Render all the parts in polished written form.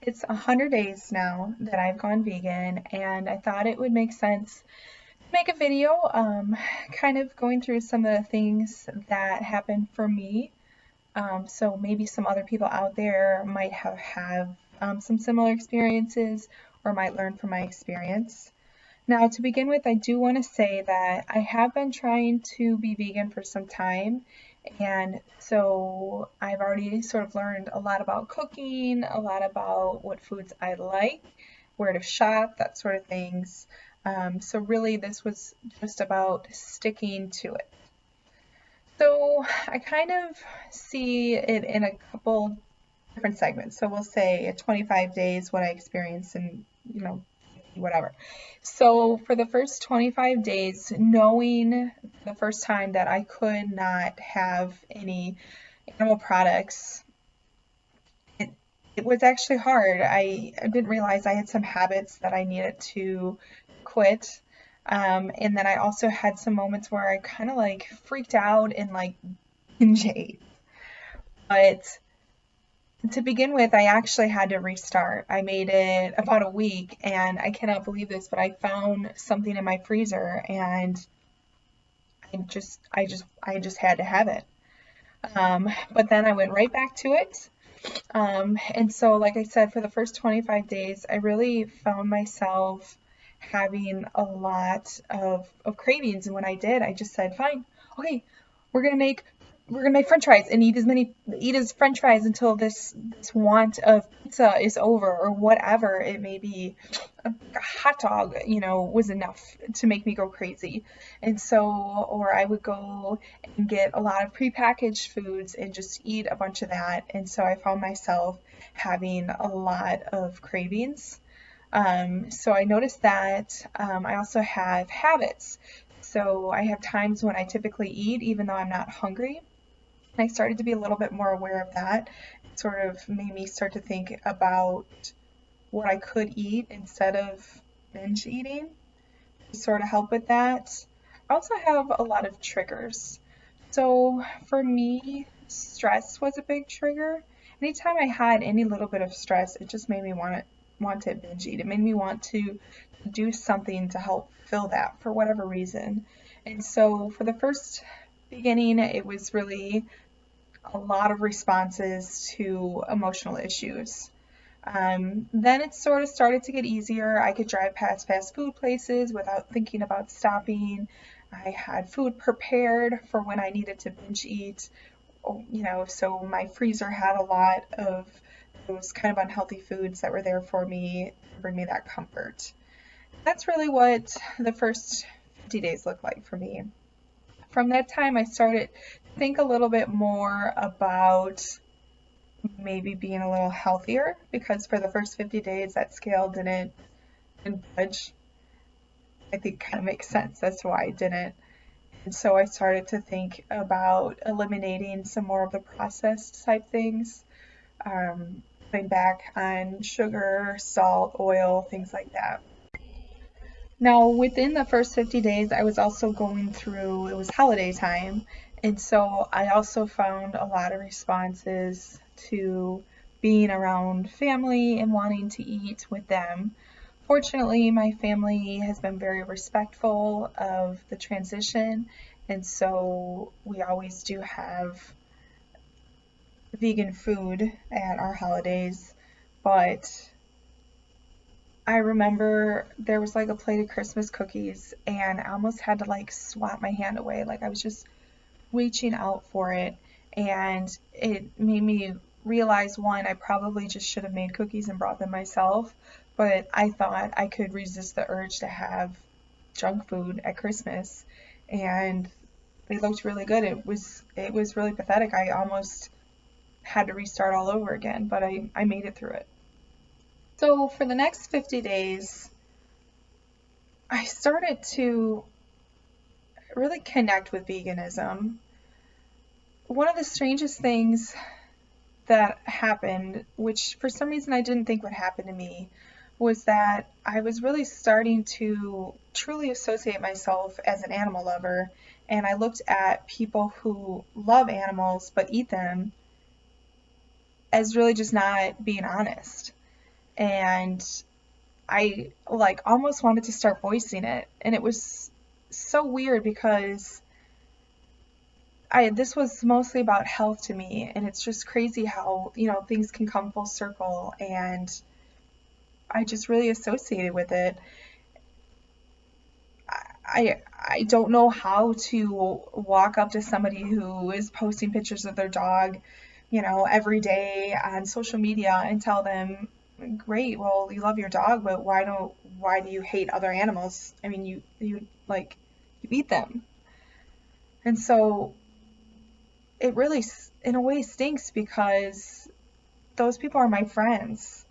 It's 100 days now that I've gone vegan, and I thought it would make sense to make a video, kind of going through some of the things that happened for me. So maybe some other people out there might have some similar experiences or might learn from my experience. Now, to begin with, I do want to say that I have been trying to be vegan for some time, and so I've already sort of learned a lot about cooking, a lot about what foods I like, where to shop, that sort of things. So really, this was just about sticking to it. So I kind of see it in a couple different segments. So we'll say at 25 days, what I experienced and, whatever. So for the first 25 days, knowing the first time that I could not have any animal products, it, it was actually hard. I didn't realize I had some habits that I needed to quit. And then I also had some moments where I kind of like freaked out and like binge ate. But to begin with, I actually had to restart. I made it about a week, and I cannot believe this, but I found something in my freezer, and I just had to have it. But then I went right back to it. And so, like I said, for the first 25 days, I really found myself having a lot of cravings. And when I did, I just said, fine, okay, we're gonna make we're gonna make French fries and eat as French fries until this want of pizza is over or whatever it may be. A hot dog, was enough to make me go crazy. And so, or I would go and get a lot of prepackaged foods and just eat a bunch of that. And so I found myself having a lot of cravings. So I noticed that I also have habits. So I have times when I typically eat even though I'm not hungry. And I started to be a little bit more aware of that. It sort of made me start to think about what I could eat instead of binge eating to sort of help with that. I also have a lot of triggers. So for me, stress was a big trigger. Anytime I had any little bit of stress, it just made me want to binge eat. It made me want to do something to help fill that for whatever reason. And so for the first beginning, it was really a lot of responses to emotional issues. Then it sort of started to get easier. I could drive past fast food places without thinking about stopping. I had food prepared for when I needed to binge eat. So my freezer had a lot of those kind of unhealthy foods that were there for me to bring me that comfort. That's really what the first 50 days looked like for me. From that time, I started to think a little bit more about maybe being a little healthier because for the first 50 days that scale didn't budge. I think kind of makes sense as to why I didn't. And so I started to think about eliminating some more of the processed type things, cutting back on sugar, salt, oil, things like that. Now, within the first 50 days, I was also going through, it was holiday time, and so I also found a lot of responses to being around family and wanting to eat with them. Fortunately, my family has been very respectful of the transition, and so we always do have vegan food at our holidays, but I remember there was like a plate of Christmas cookies and I almost had to like swat my hand away. Like I was just reaching out for it and it made me realize one, I probably just should have made cookies and brought them myself, but I thought I could resist the urge to have junk food at Christmas and they looked really good. It was really pathetic. I almost had to restart all over again, but I made it through it. So for the next 50 days, I started to really connect with veganism. One of the strangest things that happened, which for some reason I didn't think would happen to me, was that I was really starting to truly associate myself as an animal lover, and I looked at people who love animals but eat them as really just not being honest. and I like almost wanted to start voicing it. And it was so weird because this was mostly about health to me, and it's just crazy how, things can come full circle, and I just really associated with it. I don't know how to walk up to somebody who is posting pictures of their dog, every day on social media and tell them, great, well, you love your dog, but why do you hate other animals? I mean, you like, you eat them. And so it really, in a way, stinks because those people are my friends,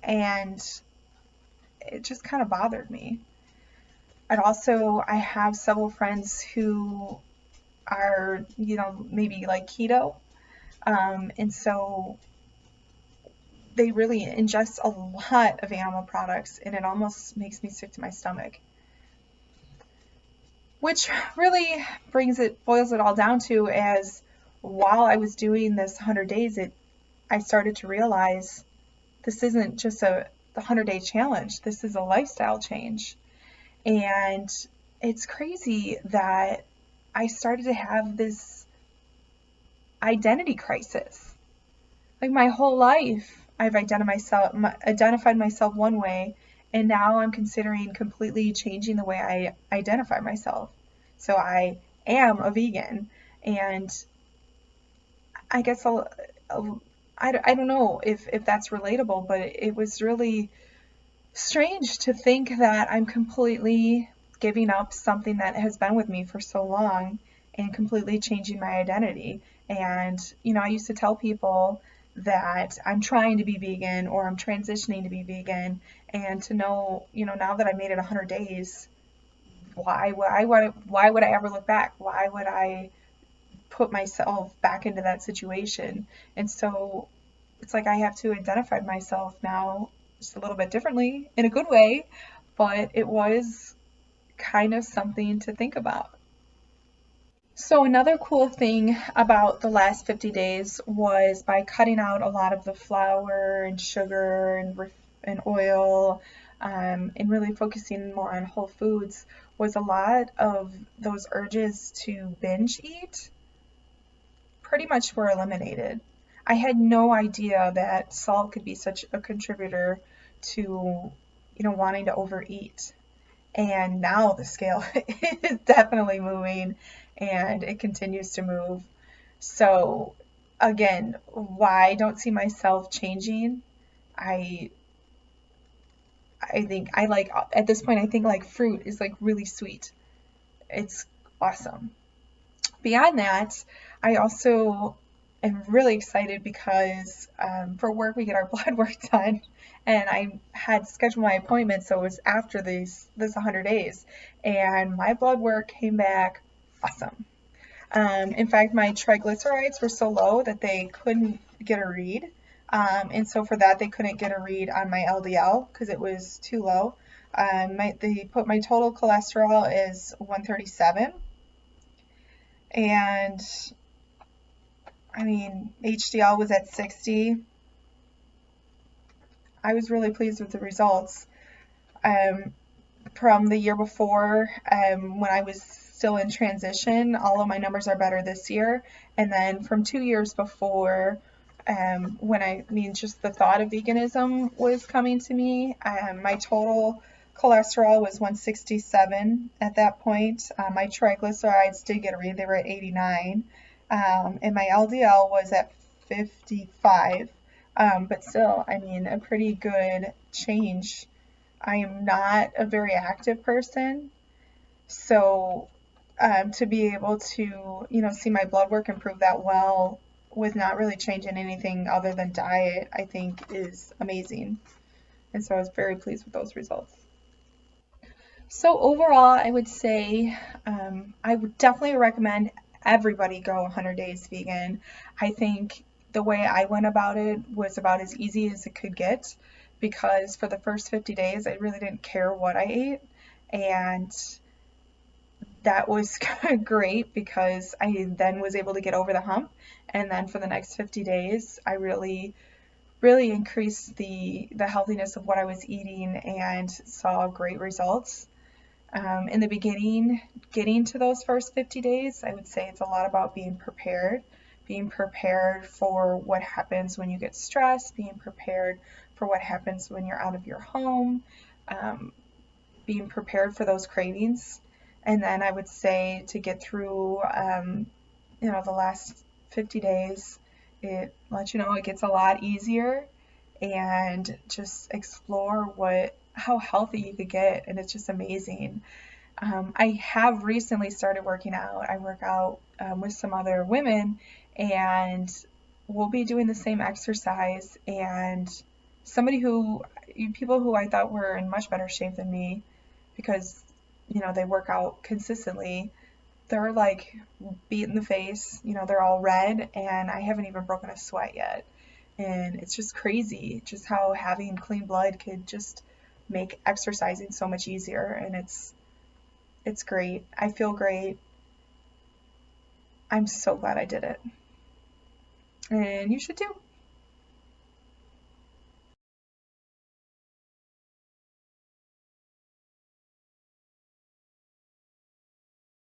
and it just kind of bothered me. I have several friends who are, maybe like keto. And so they really ingest a lot of animal products, and it almost makes me sick to my stomach. Which really boils it all down to, as while I was doing this 100 days, I started to realize this isn't just the 100-day challenge. This is a lifestyle change. And it's crazy that I started to have this identity crisis. Like, my whole life, I've identified myself one way, and now I'm considering completely changing the way I identify myself. So I am a vegan, and I guess I don't know if that's relatable, but it was really strange to think that I'm completely giving up something that has been with me for so long and completely changing my identity. And, I used to tell people that I'm trying to be vegan or I'm transitioning to be vegan, and to know, now that I made it 100 days, why would I ever look back? Why would I put myself back into that situation? And so it's like I have to identify myself now just a little bit differently, in a good way, but it was kind of something to think about. So another cool thing about the last 50 days was, by cutting out a lot of the flour and sugar and oil, and really focusing more on whole foods, was a lot of those urges to binge eat pretty much were eliminated. I had no idea that salt could be such a contributor to, wanting to overeat. And now the scale is definitely moving, and it continues to move. So again, why I don't see myself changing, I I think I like, at this point, I think like fruit is like really sweet. It's awesome. Beyond that, I also am really excited because, for work, we get our blood work done, and I had scheduled my appointment, so it was after this 100 days, and my blood work came back awesome. In fact, my triglycerides were so low that they couldn't get a read, and so for that, they couldn't get a read on my LDL because it was too low. They put my total cholesterol is 137, and I mean, HDL was at 60. I was really pleased with the results. Um, from the year before, when I was still in transition, all of my numbers are better this year. And then from 2 years before, just the thought of veganism was coming to me, my total cholesterol was 167 at that point. My triglycerides did get a read, they were at 89. And my LDL was at 55. But still, I mean, a pretty good change. I am not a very active person, so to be able to, see my blood work improve that well with not really changing anything other than diet, I think is amazing. And so I was very pleased with those results. So overall, I would say, I would definitely recommend everybody go 100 days vegan. I think the way I went about it was about as easy as it could get, because for the first 50 days, I really didn't care what I ate. And that was great because I then was able to get over the hump. And then for the next 50 days, I really really increased the healthiness of what I was eating and saw great results. In the beginning, getting to those first 50 days, I would say it's a lot about being prepared for what happens when you get stressed, being prepared for what happens when you're out of your home, um, being prepared for those cravings. And then I would say to get through, the last 50 days, it lets you know it gets a lot easier, and just explore how healthy you could get. And it's just amazing. I have recently started working out. I work out with some other women, and we'll be doing the same exercise. And people who I thought were in much better shape than me, because they work out consistently, they're like beat in the face. They're all red, and I haven't even broken a sweat yet. And it's just crazy, just how having clean blood could just make exercising so much easier. And it's great. I feel great. I'm so glad I did it. And you should too.